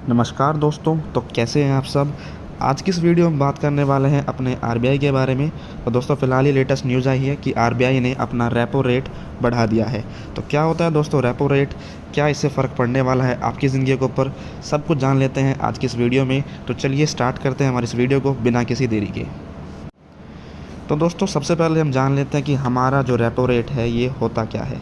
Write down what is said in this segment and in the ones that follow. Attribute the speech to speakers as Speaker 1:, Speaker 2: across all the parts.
Speaker 1: नमस्कार दोस्तों, तो कैसे हैं आप सब। आज की इस वीडियो में बात करने वाले हैं अपने आरबीआई के बारे में। तो दोस्तों फ़िलहाल ही लेटेस्ट न्यूज़ आई है कि आरबीआई ने अपना रेपो रेट बढ़ा दिया है। तो क्या होता है दोस्तों रेपो रेट, क्या इससे फ़र्क पड़ने वाला है आपकी ज़िंदगी के ऊपर, सब कुछ जान लेते हैं आज की इस वीडियो में। तो चलिए स्टार्ट करते हैं हमारी इस वीडियो को बिना किसी देरी के। तो दोस्तों सबसे पहले हम जान लेते हैं कि हमारा जो रेपो रेट है ये होता क्या है।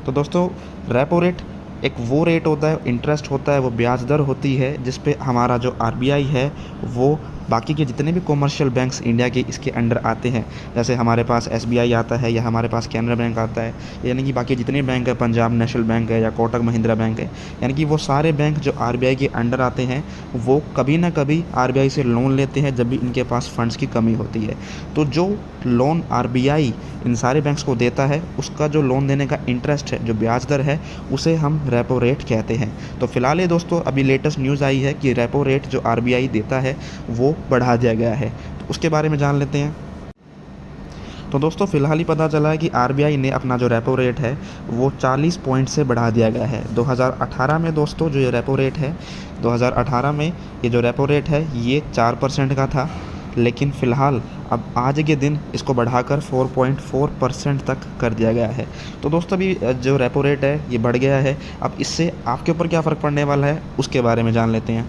Speaker 1: तो दोस्तों रेपो रेट एक वो रेट होता है, इंटरेस्ट होता है, वो ब्याज दर होती है जिस पे हमारा जो आरबीआई है वो बाकी के जितने भी कॉमर्शियल बैंक्स इंडिया के इसके अंडर आते हैं, जैसे हमारे पास एसबीआई आता है या हमारे पास कैनरा बैंक आता है, यानी कि बाकी जितने बैंक है, पंजाब नेशनल बैंक है या कोटक महिंद्रा बैंक है, यानी कि वो सारे बैंक जो आरबीआई के अंडर आते हैं वो कभी ना कभी आरबीआई से लोन लेते हैं जब भी इनके पास फंड्स की कमी होती है। तो जो लोन आरबीआई इन सारे बैंक्स को देता है उसका जो लोन देने का इंटरेस्ट है, जो ब्याज दर है, उसे हम रेपो रेट कहते हैं। तो फिलहाल ये दोस्तों अभी लेटेस्ट न्यूज़ आई है कि रेपो रेट जो आरबीआई देता है वो बढ़ा दिया गया है। तो उसके बारे में जान लेते हैं। तो दोस्तों फ़िलहाल ही पता चला है कि आरबीआई ने अपना जो रेपो रेट है वो 40 पॉइंट से बढ़ा दिया गया है। 2018 में दोस्तों जो ये रेपो रेट है, 2018 में ये जो रेपो रेट है ये 4% का था, लेकिन फ़िलहाल अब आज के दिन इसको बढ़ाकर 4.4% तक कर दिया गया है। तो दोस्तों अभी जो रेपो रेट है ये बढ़ गया है। अब इससे आपके ऊपर क्या फ़र्क पड़ने वाला है उसके बारे में जान लेते हैं।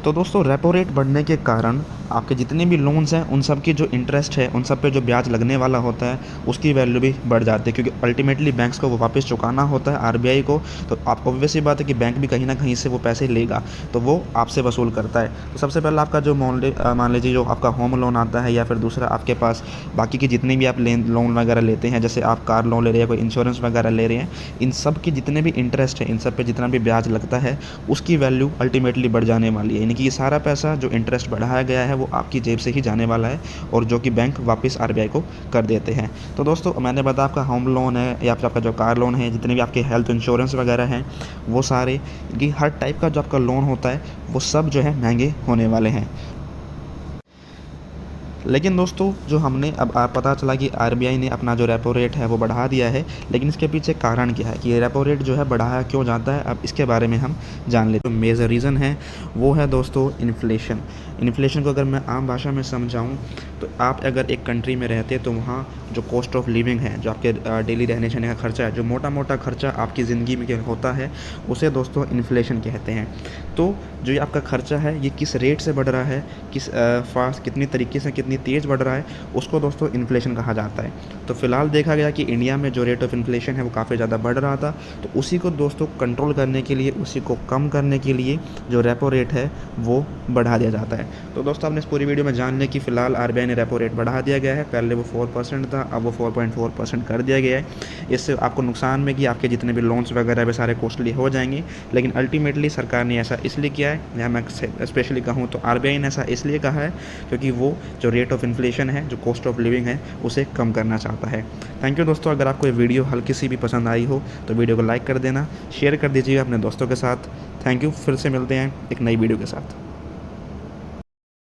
Speaker 1: तो दोस्तों रेपो रेट बढ़ने के कारण आपके जितने भी लोन्स हैं उन सब की जो इंटरेस्ट है, उन सब पे जो ब्याज लगने वाला होता है उसकी वैल्यू भी बढ़ जाती है, क्योंकि अल्टीमेटली बैंक्स को वो वापस चुकाना होता है आरबीआई को। तो आप ऑब्वियस ही बात है कि बैंक भी कहीं ना कहीं से वो पैसे लेगा, तो वो आपसे वसूल करता है। तो सबसे पहले आपका जो मान लीजिए जो आपका होम लोन आता है, या फिर दूसरा आपके पास बाकी की जितनी भी आप लोन वगैरह लेते हैं, जैसे आप कार लोन ले रहे हैं, कोई इंश्योरेंस वगैरह ले रहे हैं, इन सब के जितने भी इंटरेस्ट है, इन सब पे जितना भी ब्याज लगता है उसकी वैल्यू अल्टीमेटली बढ़ जाने वाली है। यानी कि ये सारा पैसा जो इंटरेस्ट बढ़ाया गया है वो आपकी जेब से ही जाने वाला है, और जो कि बैंक वापस आरबीआई को कर देते हैं। तो दोस्तों मैंने बताया आपका होम लोन है या फिर आपका जो कार लोन है, जितने भी आपके हेल्थ इंश्योरेंस वगैरह हैं, वो सारे कि हर टाइप का जो आपका लोन होता है वो सब जो है महंगे होने वाले हैं। लेकिन दोस्तों जो हमने अब पता चला कि आरबीआई ने अपना जो रेपो रेट है वो बढ़ा दिया है, लेकिन इसके पीछे कारण क्या है कि ये रेपो रेट जो है बढ़ाया क्यों जाता है, अब इसके बारे में हम जान लेते हैं। मेजर रीज़न है वो है दोस्तों इन्फ्लेशन। इन्फ्लेशन को अगर मैं आम भाषा में समझाऊँ तो आप अगर एक कंट्री में रहते हैं तो वहाँ जो कॉस्ट ऑफ लिविंग है, जो आपके डेली रहने सहने का खर्चा है, जो मोटा मोटा खर्चा आपकी ज़िंदगी में होता है, उसे दोस्तों इन्फ्लेशन कहते हैं। तो जो ये आपका खर्चा है ये किस रेट से बढ़ रहा है, किस फास्ट कितनी तरीके से कितनी तेज़ बढ़ रहा है, उसको दोस्तों इन्फ्लेशन कहा जाता है। तो फिलहाल देखा गया कि इंडिया में जो रेट ऑफ इन्फ्लेशन है वो काफ़ी ज़्यादा बढ़ रहा था, तो उसी को दोस्तों कंट्रोल करने के लिए, उसी को कम करने के लिए जो रेपो रेट है वो बढ़ा दिया जाता है। तो दोस्तों आपने इस पूरी वीडियो में जान लिया कि फ़िलहाल आरबीआई ने रेपो रेट बढ़ा दिया गया है। पहले वो 4% था, अब वो 4.4% कर दिया गया है। इससे आपको नुकसान में कि आपके जितने भी लोन्स वगैरह भी सारे कॉस्टली हो जाएंगे, लेकिन अल्टीमेटली सरकार ने ऐसा इसलिए किया है, या मैं स्पेशली कहूँ तो आरबीआई ने ऐसा इसलिए कहा है क्योंकि वो जो रेट ऑफ इन्फ्लेशन है, जो कॉस्ट ऑफ लिविंग है, उसे कम करना चाहता है। थैंक यू दोस्तों। अगर आपको ये वीडियो हल्की सी भी पसंद आई हो तो वीडियो को लाइक कर देना, शेयर कर दीजिएगा अपने दोस्तों के साथ। Thank you. फिर से मिलते हैं एक नई वीडियो के साथ।